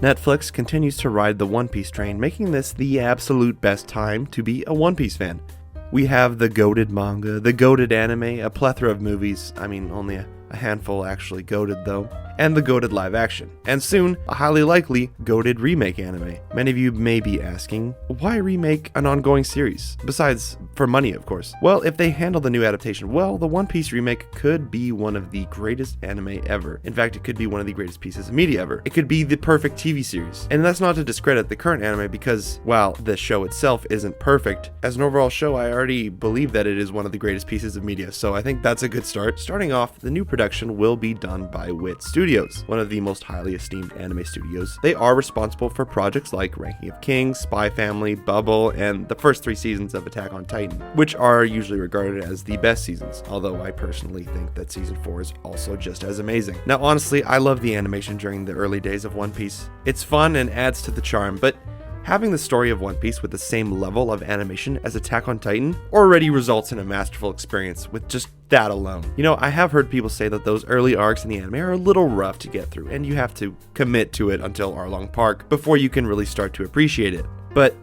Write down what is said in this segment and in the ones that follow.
Netflix continues to ride the One Piece train, making this the absolute best time to be a One Piece fan. We have the goated manga, the goated anime, a plethora of movies, only a handful actually goated though, and the goated live action, and soon, a highly likely goated remake anime. Many of you may be asking, why remake an ongoing series? Besides, for money of course. Well, if they handle the new adaptation well, the One Piece remake could be one of the greatest anime ever. In fact, it could be one of the greatest pieces of media ever. It could be the perfect TV series. And that's not to discredit the current anime because, while the show itself isn't perfect, as an overall show, I already believe that it is one of the greatest pieces of media, so I think that's a good start. Starting off, the new production will be done by Wit Studio, one of the most highly esteemed anime studios. They are responsible for projects like Ranking of Kings, Spy Family, Bubble, and the first 3 seasons of Attack on Titan, which are usually regarded as the best seasons, although I personally think that season 4 is also just as amazing. Now honestly, I love the animation during the early days of One Piece. It's fun and adds to the charm, but having the story of One Piece with the same level of animation as Attack on Titan already results in a masterful experience with just that alone. I have heard people say that those early arcs in the anime are a little rough to get through, and you have to commit to it until Arlong Park before you can really start to appreciate it. But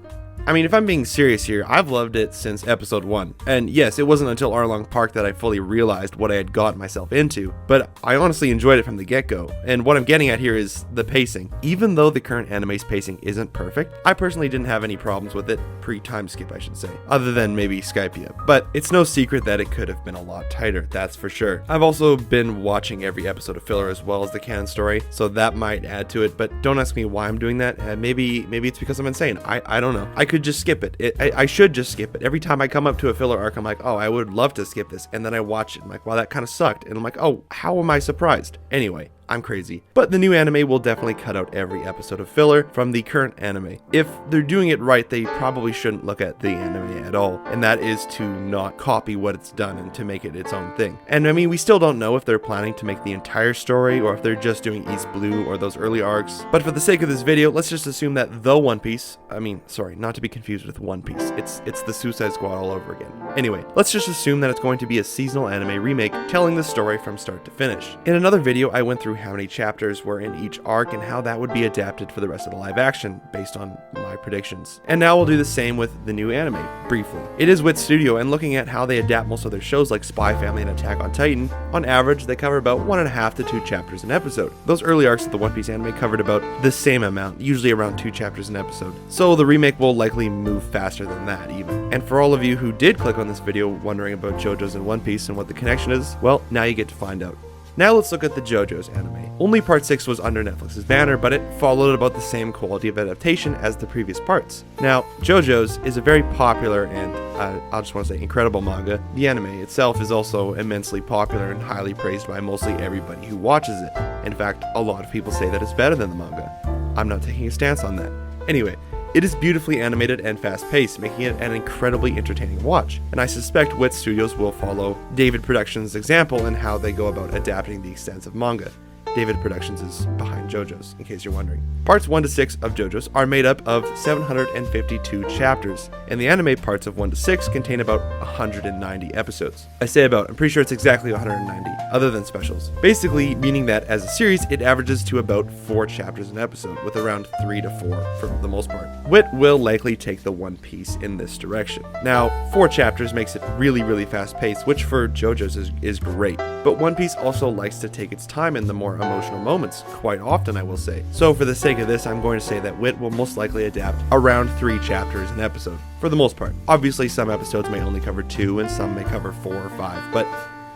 if I'm being serious here, I've loved it since episode 1. And yes, it wasn't until Arlong Park that I fully realized what I had gotten myself into, but I honestly enjoyed it from the get-go. And what I'm getting at here is the pacing. Even though the current anime's pacing isn't perfect, I personally didn't have any problems with it, pre-time skip I should say, other than maybe Skypia. But it's no secret that it could have been a lot tighter, that's for sure. I've also been watching every episode of filler as well as the canon story, so that might add to it, but don't ask me why I'm doing that. Maybe it's because I'm insane. I don't know. I could just skip it. I should just skip it. Every time I come up to a filler arc, I'm like, oh, I would love to skip this. And then I watch it. I'm like, wow, that kind of sucked. And I'm like, oh, how am I surprised? Anyway, I'm crazy. But the new anime will definitely cut out every episode of filler from the current anime. If they're doing it right, they probably shouldn't look at the anime at all, and that is to not copy what it's done and to make it its own thing. And we still don't know if they're planning to make the entire story or if they're just doing East Blue or those early arcs. But for the sake of this video, let's just assume that the One Piece, sorry, not to be confused with One Piece, it's the Suicide Squad all over again. Anyway, let's just assume that it's going to be a seasonal anime remake telling the story from start to finish. In another video, I went through how many chapters were in each arc and how that would be adapted for the rest of the live action based on my predictions. And now we'll do the same with the new anime, briefly. It is Wit Studio, and looking at how they adapt most of their shows like Spy Family and Attack on Titan, on average they cover about 1.5 to 2 chapters an episode. Those early arcs of the One Piece anime covered about the same amount, usually around 2 chapters an episode. So the remake will likely move faster than that even. And for all of you who did click on this video wondering about JoJo's and One Piece and what the connection is, well, now you get to find out. Now let's look at the JoJo's anime. Only part 6 was under Netflix's banner, but it followed about the same quality of adaptation as the previous parts. Now, JoJo's is a very popular and, I'll just want to say, incredible manga. The anime itself is also immensely popular and highly praised by mostly everybody who watches it. In fact, a lot of people say that it's better than the manga. I'm not taking a stance on that. Anyway, it is beautifully animated and fast-paced, making it an incredibly entertaining watch, and I suspect Wit Studios will follow David Productions' example in how they go about adapting the extensive manga. David Productions is behind JoJo's, in case you're wondering. Parts 1 to 6 of JoJo's are made up of 752 chapters, and the anime parts of 1 to 6 contain about 190 episodes. I say about, I'm pretty sure it's exactly 190, other than specials. Basically, meaning that as a series, it averages to about 4 chapters an episode, with around 3 to 4 for the most part. Wit will likely take the One Piece in this direction. Now, 4 chapters makes it really fast-paced, which for JoJo's is great. But One Piece also likes to take its time in the more emotional moments, quite often I will say. So for the sake of this, I'm going to say that Wit will most likely adapt around 3 chapters an episode, for the most part. Obviously some episodes may only cover 2 and some may cover 4 or 5, but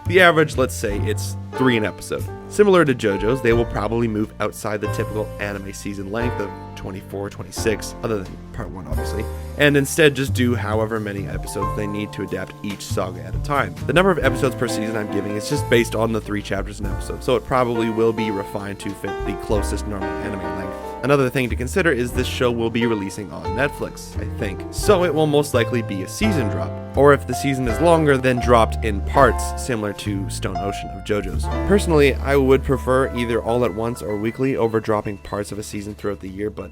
the average, let's say it's 3 an episode. Similar to JoJo's, they will probably move outside the typical anime season length of 24, 26, other than part 1 obviously, and instead just do however many episodes they need to adapt each saga at a time. The number of episodes per season I'm giving is just based on the 3 chapters an episode, so it probably will be refined to fit the closest normal anime length. Another thing to consider is this show will be releasing on Netflix, I think, so it will most likely be a season drop, or if the season is longer, then dropped in parts, similar to Stone Ocean of JoJo's. Personally, I would prefer either all at once or weekly over dropping parts of a season throughout the year, but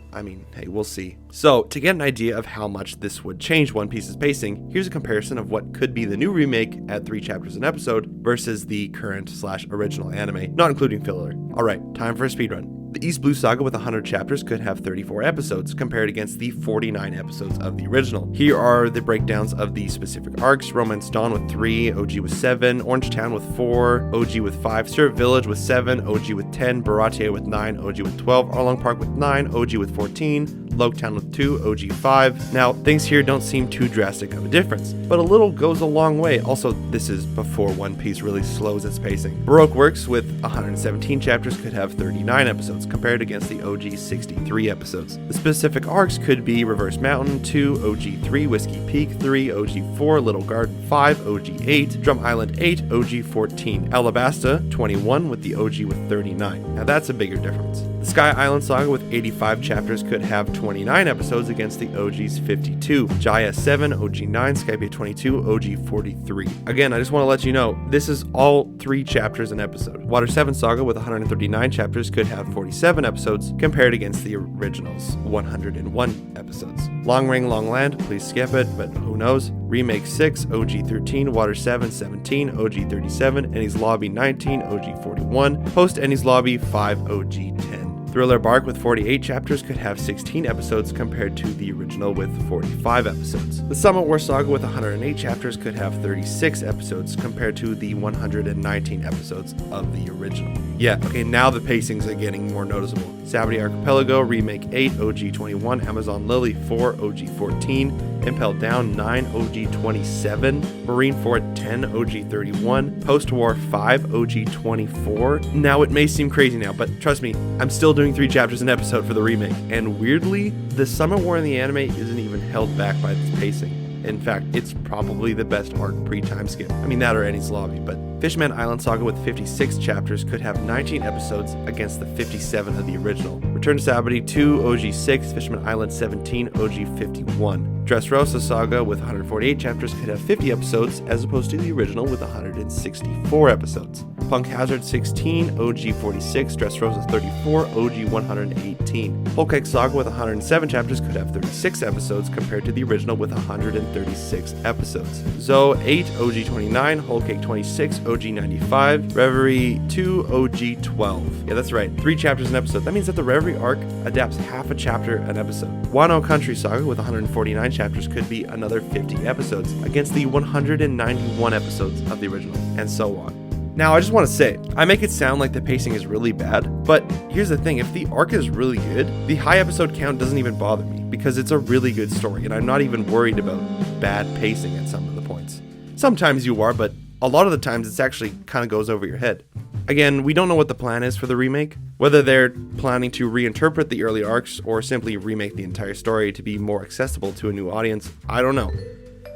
hey, we'll see. So, to get an idea of how much this would change One Piece's pacing, here's a comparison of what could be the new remake at 3 chapters an episode versus the current/original anime, not including filler. Alright, time for a speedrun. The East Blue Saga with 100 chapters could have 34 episodes, compared against the 49 episodes of the original. Here are the breakdowns of the specific arcs: Romance Dawn with 3, OG with 7, Orange Town with 4, OG with 5, Syrup Village with 7, OG with 10, Baratie with 9, OG with 12, Arlong Park with 9, OG with 14, Loketown with 2, OG 5. Now, things here don't seem too drastic of a difference, but a little goes a long way. Also, this is before One Piece really slows its pacing. Baroque Works with 117 chapters could have 39 episodes, compared against the OG 63 episodes. The specific arcs could be Reverse Mountain 2, OG 3, Whiskey Peak 3, OG 4, Little Garden 5, OG 8, Drum Island 8, OG 14, Alabasta 21 with the OG with 39. Now that's a bigger difference. The Sky Island Saga with 85 chapters could have 29 episodes against the OG's 52. Jaya 7, OG 9, Skypiea 22, OG 43. Again, I just want to let you know, this is all 3 chapters an episode. Water 7 Saga with 139 chapters could have 47 episodes, compared against the original's 101 episodes. Long Ring Long Land, please skip it, but who knows. Remake 6, OG 13, Water 7, 17, OG 37, Enies Lobby 19, OG 41, Post Enies Lobby 5, OG 10. Thriller Bark with 48 chapters could have 16 episodes, compared to the original with 45 episodes. The Summit War Saga with 108 chapters could have 36 episodes, compared to the 119 episodes of the original. Yeah, okay, now the pacings are getting more noticeable. Sabaody Archipelago, Remake 8, OG 21, Amazon Lily 4, OG 14, Impel Down 9, OG 27, Marineford 10, OG 31, Post-War 5, OG 24. Now it may seem crazy now, but trust me, I'm still doing 3 chapters an episode for the remake, and weirdly, the Summit War in the anime isn't even held back by this pacing. In fact, it's probably the best arc pre-time skip. I mean, that or Enies Lobby, but Fishman Island Saga with 56 chapters could have 19 episodes against the 57 of the original. Return to Sabaody 2, OG 6, Fishman Island 17, OG 51. Dressrosa Saga with 148 chapters could have 50 episodes, as opposed to the original with 164 episodes. Punk Hazard 16, OG 46, Dressrosa 34, OG 118. Whole Cake Saga with 107 chapters could have 36 episodes, compared to the original with 136 episodes. Zoe 8, OG 29, Whole Cake 26, OG 95, Reverie 2, OG 12. Yeah, that's right, 3 chapters an episode. That means that the Reverie arc adapts half a chapter an episode. Wano Country Saga with 149 chapters could be another 50 episodes, against the 191 episodes of the original, and so on. Now, I just want to say, I make it sound like the pacing is really bad, but here's the thing, if the arc is really good, the high episode count doesn't even bother me, because it's a really good story, and I'm not even worried about bad pacing at some of the points. Sometimes you are, but a lot of the times it's actually kind of goes over your head. Again, we don't know what the plan is for the remake, whether they're planning to reinterpret the early arcs or simply remake the entire story to be more accessible to a new audience. I don't know.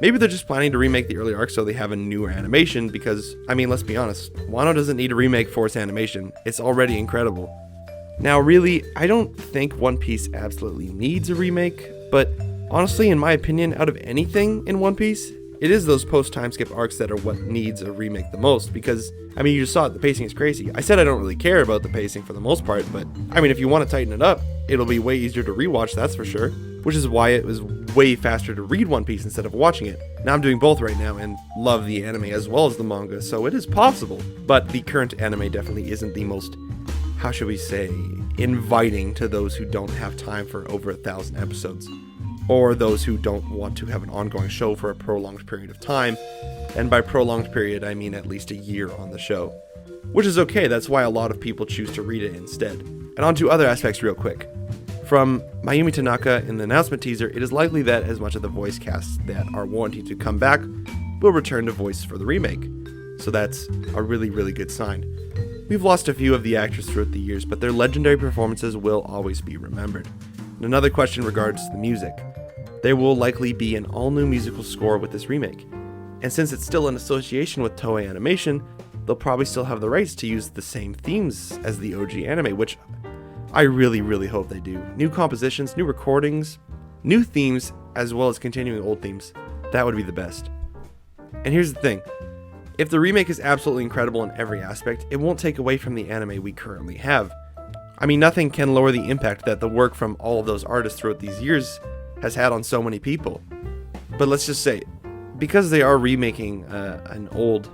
Maybe they're just planning to remake the early arcs so they have a newer animation because, I mean, let's be honest, Wano doesn't need a remake for its animation. It's already incredible. Now, really, I don't think One Piece absolutely needs a remake, but honestly, in my opinion, out of anything in One Piece, it is those post-time skip arcs that are what needs a remake the most, because, I mean, you just saw it, the pacing is crazy. I said I don't really care about the pacing for the most part, but, I mean, if you want to tighten it up, it'll be way easier to rewatch, that's for sure. Which is why it was way faster to read One Piece instead of watching it. Now I'm doing both right now and love the anime as well as the manga, so it is possible. But the current anime definitely isn't the most, how should we say, inviting to those who don't have time for over 1,000 episodes. Or those who don't want to have an ongoing show for a prolonged period of time. And by prolonged period, I mean at least a year on the show. Which is okay, that's why a lot of people choose to read it instead. And on to other aspects real quick. From Mayumi Tanaka in the announcement teaser, it is likely that as much of the voice casts that are wanting to come back will return to voice for the remake. So that's a really, really good sign. We've lost a few of the actors throughout the years, but their legendary performances will always be remembered. And another question regards the music. There will likely be an all-new musical score with this remake. And since it's still in association with Toei Animation, they'll probably still have the rights to use the same themes as the OG anime, which I really, really hope they do. New compositions, new recordings, new themes, as well as continuing old themes. That would be the best. And here's the thing. If the remake is absolutely incredible in every aspect, it won't take away from the anime we currently have. I mean, nothing can lower the impact that the work from all of those artists throughout these years has had on so many people. But let's just say, because they are remaking an old,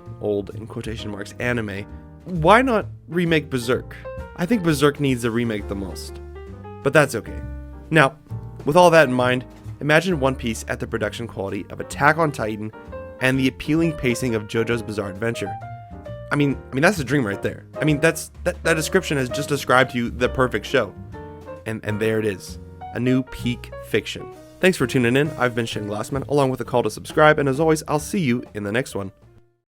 in quotation marks, anime, why not remake Berserk? I think Berserk needs a remake the most. But that's okay. Now, with all that in mind, imagine One Piece at the production quality of Attack on Titan and the appealing pacing of JoJo's Bizarre Adventure. I mean that's a dream right there. I mean that description has just described to you the perfect show. And there it is. A new peak fiction. Thanks for tuning in. I've been Shane Glassman, along with a call to subscribe, and as always, I'll see you in the next one.